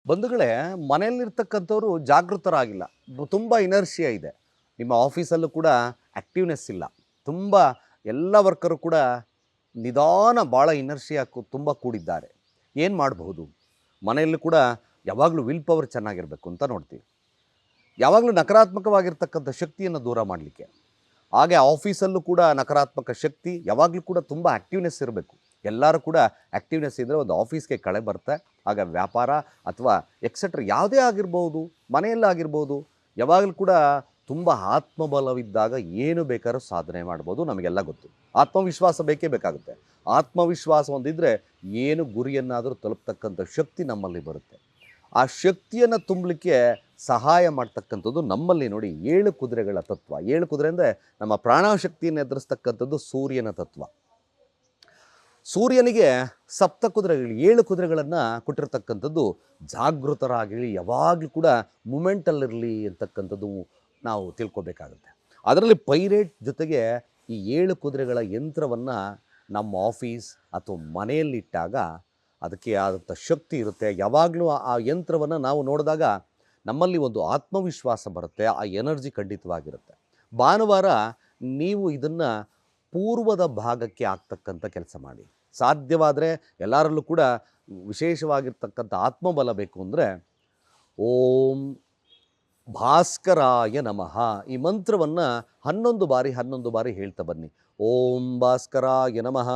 ಬಂಧುಗಳೇ, ಮನೆಯಲ್ಲಿರ್ತಕ್ಕಂಥವ್ರು ಜಾಗೃತರಾಗಿಲ್ಲ. ತುಂಬ ಇನರ್ಷಿಯಾ ಇದೆ. ನಿಮ್ಮ ಆಫೀಸಲ್ಲೂ ಕೂಡ ಆ್ಯಕ್ಟಿವ್ನೆಸ್ ಇಲ್ಲ. ತುಂಬ ಎಲ್ಲ ವರ್ಕರು ಕೂಡ ನಿಧಾನ ಭಾಳ ಇನರ್ಷಿಯಾ ತುಂಬ ಕೂಡಿದ್ದಾರೆ. ಏನು ಮಾಡಬಹುದು? ಮನೆಯಲ್ಲೂ ಕೂಡ ಯಾವಾಗಲೂ ವಿಲ್ ಪವರ್ ಚೆನ್ನಾಗಿರಬೇಕು ಅಂತ ನೋಡ್ತೀವಿ. ಯಾವಾಗಲೂ ನಕಾರಾತ್ಮಕವಾಗಿರ್ತಕ್ಕಂಥ ಶಕ್ತಿಯನ್ನು ದೂರ ಮಾಡಲಿಕ್ಕೆ. ಹಾಗೆ ಆಫೀಸಲ್ಲೂ ಕೂಡ ನಕಾರಾತ್ಮಕ ಶಕ್ತಿ ಯಾವಾಗಲೂ ಕೂಡ ತುಂಬ ಆ್ಯಕ್ಟಿವ್ನೆಸ್ ಇರಬೇಕು. ಎಲ್ಲರೂ ಕೂಡ ಆ್ಯಕ್ಟಿವ್ನೆಸ್ ಇದ್ದರೆ ಒಂದು ಆಫೀಸ್ಗೆ ಕಳೆ ಬರುತ್ತೆ. ಆಗ ವ್ಯಾಪಾರ ಅಥವಾ ಎಕ್ಸೆಟ್ರಾ ಯಾವುದೇ ಆಗಿರ್ಬೋದು, ಮನೆಯಲ್ಲಾಗಿರ್ಬೋದು, ಯಾವಾಗಲೂ ಕೂಡ ತುಂಬ ಆತ್ಮಬಲವಿದ್ದಾಗ ಏನು ಬೇಕಾದ್ರೂ ಸಾಧನೆ ಮಾಡ್ಬೋದು. ನಮಗೆಲ್ಲ ಗೊತ್ತು. ಆತ್ಮವಿಶ್ವಾಸ ಬೇಕೇ ಬೇಕಾಗುತ್ತೆ. ಆತ್ಮವಿಶ್ವಾಸ ಹೊಂದಿದ್ರೆ ಏನು ಗುರಿಯನ್ನಾದರೂ ತಲುಪ್ತಕ್ಕಂಥ ಶಕ್ತಿ ನಮ್ಮಲ್ಲಿ ಬರುತ್ತೆ. ಆ ಶಕ್ತಿಯನ್ನು ತುಂಬಲಿಕ್ಕೆ ಸಹಾಯ ಮಾಡ್ತಕ್ಕಂಥದ್ದು ನಮ್ಮಲ್ಲಿ ನೋಡಿ 7 ಕುದುರೆಗಳ ತತ್ವ. 7 ಕುದುರೆ ಅಂದರೆ ನಮ್ಮ ಪ್ರಾಣಶಕ್ತಿಯನ್ನು ಎದುರಿಸ್ತಕ್ಕಂಥದ್ದು ಸೂರ್ಯನ ತತ್ವ. ಸೂರ್ಯನಿಗೆ ಸಪ್ತ ಕುದುರೆಗಳು 7 ಕುದುರೆಗಳನ್ನು ಕೊಟ್ಟಿರ್ತಕ್ಕಂಥದ್ದು ಜಾಗೃತರಾಗಿರಲಿ, ಯಾವಾಗಲೂ ಕೂಡ ಮೂಮೆಂಟಲ್ಲಿರಲಿ ಅಂತಕ್ಕಂಥದ್ದು ನಾವು ತಿಳ್ಕೊಬೇಕಾಗುತ್ತೆ. ಅದರಲ್ಲಿ ಪೈರೇಟ್ ಜೊತೆಗೆ ಈ 7 ಕುದುರೆಗಳ ಯಂತ್ರವನ್ನು ನಮ್ಮ ಆಫೀಸ್ ಅಥವಾ ಮನೆಯಲ್ಲಿಟ್ಟಾಗ ಅದಕ್ಕೆ ಆದಂಥ ಶಕ್ತಿ ಇರುತ್ತೆ. ಯಾವಾಗಲೂ ಆ ಯಂತ್ರವನ್ನು ನಾವು ನೋಡಿದಾಗ ನಮ್ಮಲ್ಲಿ ಒಂದು ಆತ್ಮವಿಶ್ವಾಸ ಬರುತ್ತೆ. ಆ ಎನರ್ಜಿ ಖಂಡಿತವಾಗಿರುತ್ತೆ. ಭಾನುವಾರ ನೀವು ಇದನ್ನು ಪೂರ್ವದ ಭಾಗಕ್ಕೆ ಆಗ್ತಕ್ಕಂಥ ಕೆಲಸ ಮಾಡಿ. ಸಾಧ್ಯವಾದರೆ ಎಲ್ಲರಲ್ಲೂ ಕೂಡ ವಿಶೇಷವಾಗಿರ್ತಕ್ಕಂಥ ಆತ್ಮಬಲ ಬೇಕು ಅಂದರೆ ಓಂ ಭಾಸ್ಕರಾಯ ನಮಃ ಈ ಮಂತ್ರವನ್ನು 11 ಬಾರಿ ಹೇಳ್ತಾ ಬನ್ನಿ. ಓಂ ಭಾಸ್ಕರಾಯ ನಮಃ.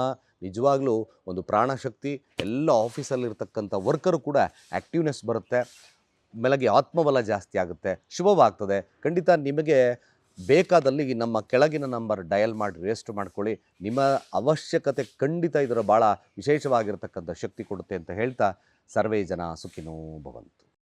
ನಿಜವಾಗ್ಲೂ ಒಂದು ಪ್ರಾಣಶಕ್ತಿ, ಎಲ್ಲ ಆಫೀಸಲ್ಲಿರ್ತಕ್ಕಂಥ ವರ್ಕರು ಕೂಡ ಆ್ಯಕ್ಟಿವ್ನೆಸ್ ಬರುತ್ತೆ. ಬೆಳಗ್ಗೆ ಆತ್ಮಬಲ ಜಾಸ್ತಿ ಆಗುತ್ತೆ, ಶುಭವಾಗ್ತದೆ. ಖಂಡಿತ ನಿಮಗೆ ಬೇಕಾದಲ್ಲಿ ನಮ್ಮ ಕೆಳಗಿನ ನಂಬರ್ ಡಯಲ್ ಮಾಡಿ ರಿಜಿಸ್ಟರ್ ಮಾಡ್ಕೊಳ್ಳಿ. ನಿಮ್ಮ ಅವಶ್ಯಕತೆ ಖಂಡಿತ ಇದರ ಭಾಳ ವಿಶೇಷವಾಗಿರ್ತಕ್ಕಂಥ ಶಕ್ತಿ ಕೊಡುತ್ತೆ ಅಂತ ಹೇಳ್ತಾ ಸರ್ವೇ ಜನ ಸುಖಿನೋ ಭವಂತು.